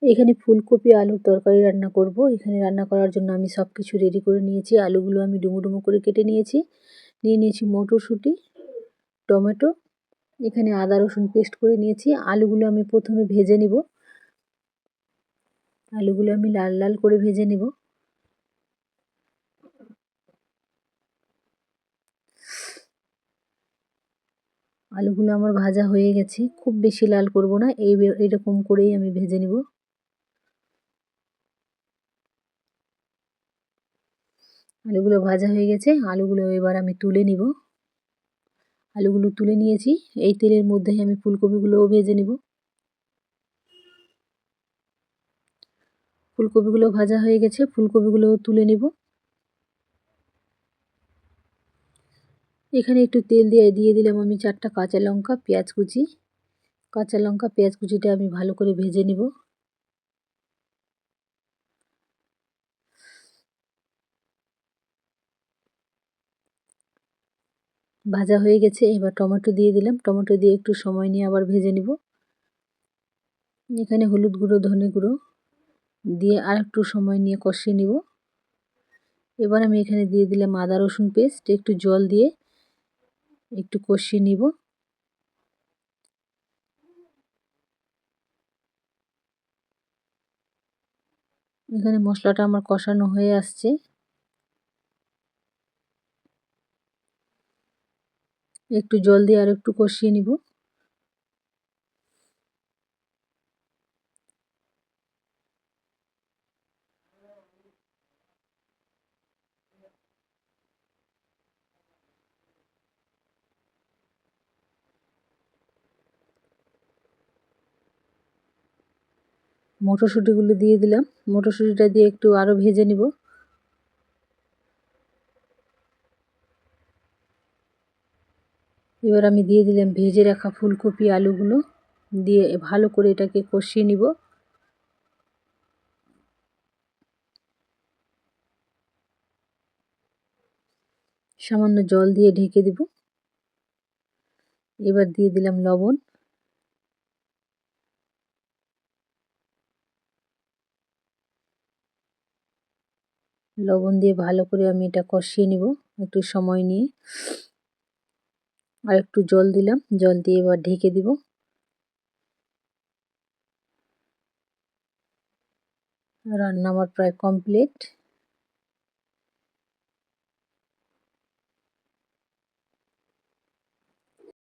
এখানে ফুলকপি আলুর তরকারি রান্না করব। এখানে রান্না করার জন্য আমি সব কিছু রেডি করে নিয়েছি। আলুগুলো আমি ডুমো ডুমো করে কেটে নিয়েছি। নিয়ে নিয়েছি মটরশুঁটি, টমেটো, এখানে আদা রসুন পেস্ট করে নিয়েছি। আলুগুলো আমি প্রথমে ভেজে নিব। আলুগুলো আমি লাল লাল করে ভেজে নিব। আলুগুলো আমার ভাজা হয়ে গেছে, খুব বেশি লাল করব না, এইরকম করেই আমি ভেজে নিব। আলুগুলো ভাজা হয়ে গেছে, আলুগুলো এবার আমি তুলে নিব। আলুগুলো তুলে নিয়েছি, এই তেলের মধ্যেই আমি ফুলকপিগুলোও ভেজে নিব। ফুলকপিগুলো ভাজা হয়ে গেছে, ফুলকপিগুলোও তুলে নিব। এখানে একটু তেল দিয়ে দিলাম আমি 4টা কাঁচা লঙ্কা, পেঁয়াজ কুচি। কাঁচা লঙ্কা পেঁয়াজ কুচিটা আমি ভালো করে ভেজে নিব। ভাজা হয়ে গেছে, এবার টমেটো দিয়ে দিলাম। টমেটো দিয়ে একটু সময় নিয়ে আবার ভেজে নিব। এখানে হলুদ গুঁড়ো, ধনে গুঁড়ো দিয়ে আর একটু সময় নিয়ে কষিয়ে নিব। এবার আমি এখানে দিয়ে দিলাম আদা রসুন পেস্ট, একটু জল দিয়ে একটু কষিয়ে নিব। এখানে মশলাটা আমার কষানো হয়ে আসছে। একটু জল দিয়ে আর একটু কষিয়ে নিব। মটরশুঁটিগুলো দিয়ে দিলাম। মটরশুঁটিটা দিয়ে একটু আরও ভেজে নিব। এবার আমি দিয়ে দিলাম ভেজে রাখা ফুলকপি আলুগুলো, দিয়ে ভালো করে এটাকে কষিয়ে নিব। সামান্য জল দিয়ে ঢেকে দিব। এবার দিয়ে দিলাম লবণ। লবণ দিয়ে ভালো করে আমি এটা কষিয়ে নিব একটু সময় নিয়ে। আর একটু জল দিলাম, জল দিয়ে এবার ঢেকে দিব। রান্না আমার প্রায় কমপ্লিট।